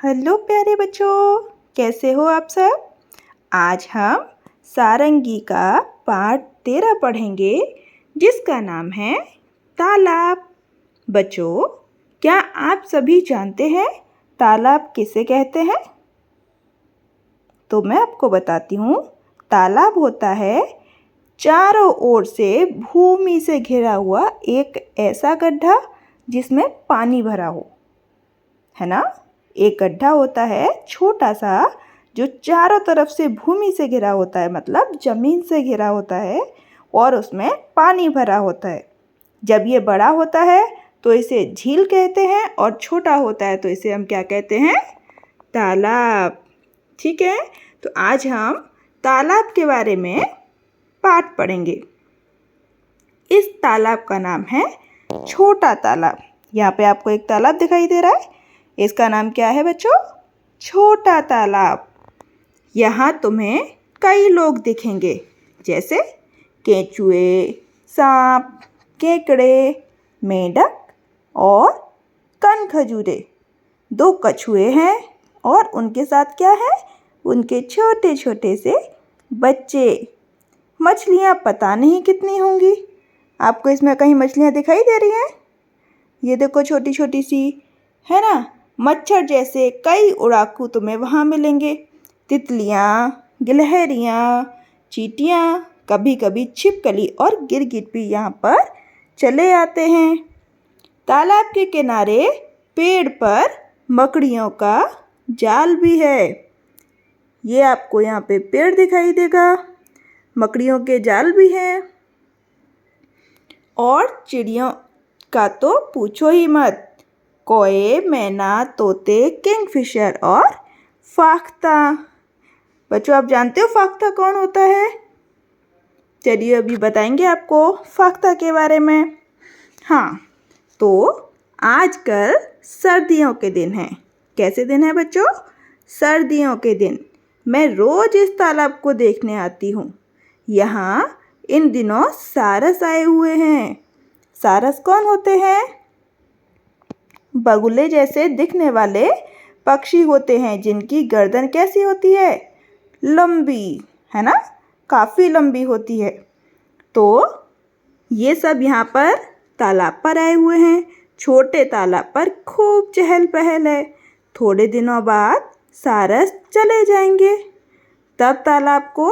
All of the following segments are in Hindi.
हेलो प्यारे बच्चों, कैसे हो आप सब। आज हम सारंगी का पाठ 13 पढ़ेंगे जिसका नाम है तालाब। बच्चों, क्या आप सभी जानते हैं तालाब किसे कहते हैं? तो मैं आपको बताती हूँ। तालाब होता है चारों ओर से भूमि से घिरा हुआ एक ऐसा गड्ढा जिसमें पानी भरा हो, है ना। एक गड्ढा होता है छोटा सा जो चारों तरफ से भूमि से घिरा होता है, मतलब ज़मीन से घिरा होता है और उसमें पानी भरा होता है। जब ये बड़ा होता है तो इसे झील कहते हैं और छोटा होता है तो इसे हम क्या कहते हैं? तालाब। ठीक है, तो आज हम तालाब के बारे में पाठ पढ़ेंगे। इस तालाब का नाम है छोटा तालाब। यहाँ पे आपको एक तालाब दिखाई दे रहा है, इसका नाम क्या है बच्चों? छोटा तालाब। यहाँ तुम्हें कई लोग दिखेंगे, जैसे केंचुए, सांप, केकड़े, मेंढक और कनखजूरे। 2 कछुए हैं और उनके साथ क्या है? उनके छोटे छोटे से बच्चे। मछलियाँ पता नहीं कितनी होंगी। आपको इसमें कहीं मछलियाँ दिखाई दे रही हैं? ये देखो छोटी छोटी सी, है ना। मच्छर जैसे कई उड़ाकू तुम्हें वहाँ मिलेंगे। तितलियाँ, गिलहरियाँ, चींटियाँ, कभी कभी छिपकली और गिरगिट भी यहाँ पर चले आते हैं। तालाब के किनारे पेड़ पर मकड़ियों का जाल भी है। ये आपको यहाँ पे पेड़ दिखाई देगा, मकड़ियों के जाल भी हैं। और चिड़ियों का तो पूछो ही मत। कोए, मैना, तोते, किंगफिशर और फाख्ता। बच्चों, आप जानते हो फाख्ता कौन होता है? चलिए अभी बताएंगे आपको फाख्ता के बारे में। हाँ, तो आजकल सर्दियों के दिन हैं। कैसे दिन है बच्चों? सर्दियों के दिन। मैं रोज इस तालाब को देखने आती हूँ। यहाँ इन दिनों सारस आए हुए हैं। सारस कौन होते हैं? बगुले जैसे दिखने वाले पक्षी होते हैं जिनकी गर्दन कैसी होती है? लंबी, है ना, काफ़ी लंबी होती है। तो ये सब यहाँ पर तालाब पर आए हुए हैं। छोटे तालाब पर खूब चहल पहल है। थोड़े दिनों बाद सारस चले जाएंगे, तब तालाब को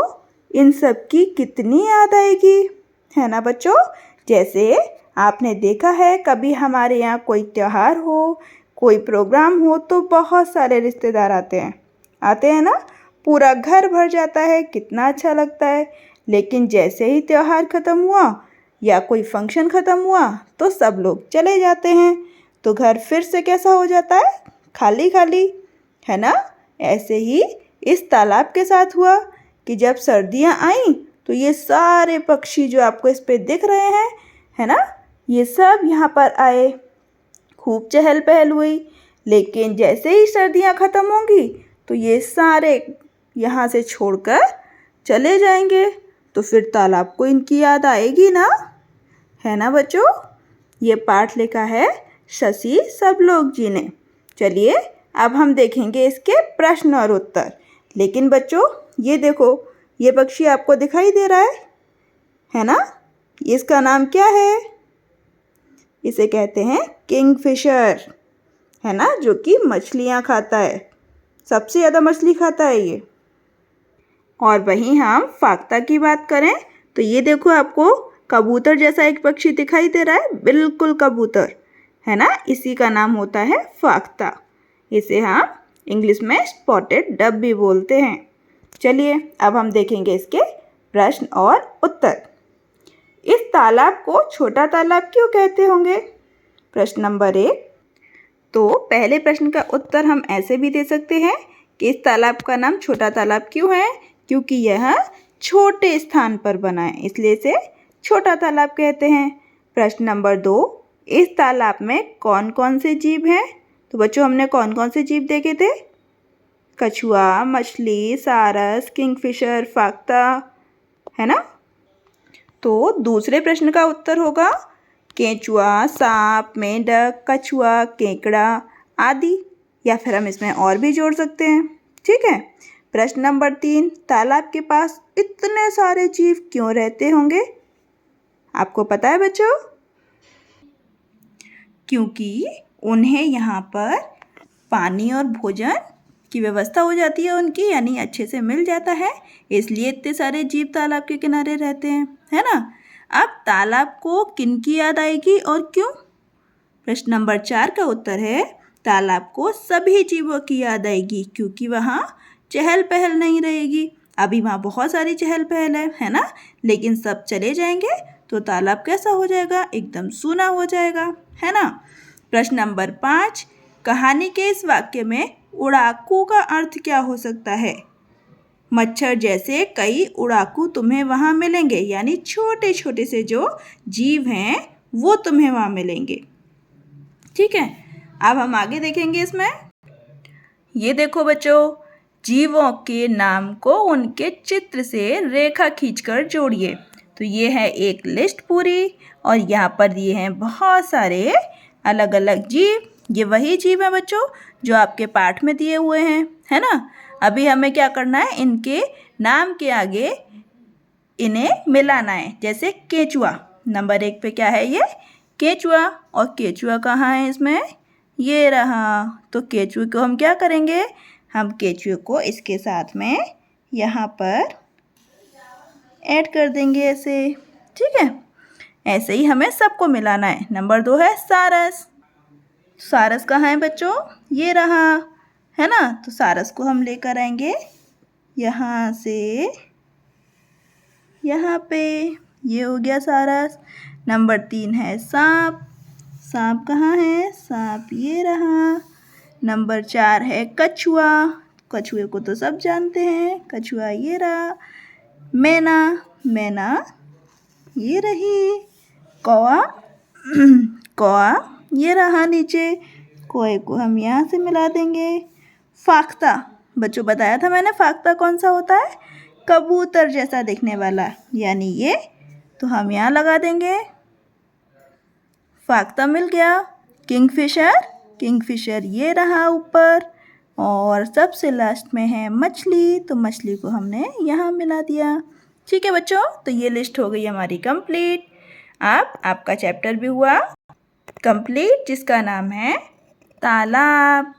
इन सब की कितनी याद आएगी, है ना बच्चों। जैसे आपने देखा है कभी हमारे यहाँ कोई त्योहार हो, कोई प्रोग्राम हो तो बहुत सारे रिश्तेदार आते हैं ना। पूरा घर भर जाता है, कितना अच्छा लगता है। लेकिन जैसे ही त्योहार ख़त्म हुआ या कोई फंक्शन ख़त्म हुआ तो सब लोग चले जाते हैं, तो घर फिर से कैसा हो जाता है? खाली खाली, है ना। ऐसे ही इस तालाब के साथ हुआ कि जब सर्दियाँ आईं तो ये सारे पक्षी जो आपको इस पे दिख रहे हैं, है ना, ये सब यहाँ पर आए। खूब चहल पहल हुई। लेकिन जैसे ही सर्दियाँ ख़त्म होंगी तो ये सारे यहाँ से छोड़कर चले जाएंगे, तो फिर तालाब को इनकी याद आएगी ना, है ना बच्चों। ये पाठ लिखा है शशि सबलोग जी ने। चलिए अब हम देखेंगे इसके प्रश्न और उत्तर। लेकिन बच्चों ये देखो, ये पक्षी आपको दिखाई दे रहा है ना। इसका नाम क्या है? इसे कहते हैं किंगफिशर, है ना, जो कि मछलियाँ खाता है। सबसे ज़्यादा मछली खाता है ये। और वहीं हम फाख्ता की बात करें तो ये देखो, आपको कबूतर जैसा एक पक्षी दिखाई दे रहा है, बिल्कुल कबूतर, है ना। इसी का नाम होता है फाख्ता। इसे हम इंग्लिश में स्पॉटेड डव भी बोलते हैं। चलिए अब हम देखेंगे इसके प्रश्न और उत्तर। इस तालाब को छोटा तालाब क्यों कहते होंगे? प्रश्न नंबर 1। तो पहले प्रश्न का उत्तर हम ऐसे भी दे सकते हैं कि इस तालाब का नाम छोटा तालाब क्यों है? क्योंकि यह छोटे स्थान पर बना है, इसलिए इसे छोटा तालाब कहते हैं। प्रश्न नंबर 2। इस तालाब में कौन कौन से जीव हैं? तो बच्चों हमने कौन कौन से जीव देखे थे? कछुआ, मछली, सारस, किंगफिशर, फाख्ता, है ना। तो दूसरे प्रश्न का उत्तर होगा केंचुआ, सांप, मेंढक, कछुआ, केकड़ा आदि। या फिर हम इसमें और भी जोड़ सकते हैं। ठीक है। प्रश्न नंबर 3, तालाब के पास इतने सारे जीव क्यों रहते होंगे? आपको पता है बच्चों? क्योंकि उन्हें यहाँ पर पानी और भोजन की व्यवस्था हो जाती है उनकी, यानी अच्छे से मिल जाता है, इसलिए इतने सारे जीव तालाब के किनारे रहते हैं, है ना। अब तालाब को किनकी याद आएगी और क्यों? प्रश्न नंबर 4 का उत्तर है तालाब को सभी जीवों की याद आएगी, क्योंकि वहाँ चहल पहल नहीं रहेगी। अभी वहाँ बहुत सारी चहल पहल है ना, लेकिन सब चले जाएंगे तो तालाब कैसा हो जाएगा? एकदम सूना हो जाएगा, है ना। प्रश्न नंबर 5, कहानी के इस वाक्य में उड़ाकू का अर्थ क्या हो सकता है? मच्छर जैसे कई उड़ाकू तुम्हें वहाँ मिलेंगे, यानी छोटे छोटे से जो जीव हैं वो तुम्हें वहाँ मिलेंगे। ठीक है। अब हम आगे देखेंगे इसमें। ये देखो बच्चों, जीवों के नाम को उनके चित्र से रेखा खींचकर जोड़िए। तो ये है एक लिस्ट पूरी, और यहाँ पर ये हैं बहुत सारे अलग अलग जीव। ये वही जीव हैं बच्चों जो आपके पाठ में दिए हुए हैं, है ना। अभी हमें क्या करना है? इनके नाम के आगे इन्हें मिलाना है। जैसे केचुआ, नंबर 1 पे क्या है? ये केचुआ। और केचुआ कहाँ है इसमें? ये रहा। तो केचुए को हम क्या करेंगे? हम केचुए को इसके साथ में यहाँ पर ऐड कर देंगे ऐसे। ठीक है। ऐसे ही हमें सबको मिलाना है। नंबर 2 है सारस। सारस कहाँ है बच्चों? ये रहा, है ना। तो सारस को हम लेकर आएंगे यहाँ से यहाँ पे। ये हो गया सारस। नंबर 3 है सांप। सांप कहाँ है? सांप ये रहा। नंबर 4 है कछुआ। कछुए को तो सब जानते हैं, कछुआ ये रहा। मैना, मैना ये रही। कौआ, कौआ ये रहा नीचे। कौए को हम यहाँ से मिला देंगे। फाख्ता, बच्चों बताया था मैंने, फाख्ता कौन सा होता है? कबूतर जैसा दिखने वाला, यानी ये, तो हम यहाँ लगा देंगे। फाख्ता मिल गया। किंगफिशर, किंगफिशर ये रहा ऊपर। और सबसे लास्ट में है मछली, तो मछली को हमने यहाँ मिला दिया। ठीक है बच्चों, तो ये लिस्ट हो गई हमारी कंप्लीट। अब आपका चैप्टर भी हुआ कंप्लीट, जिसका नाम है तालाब।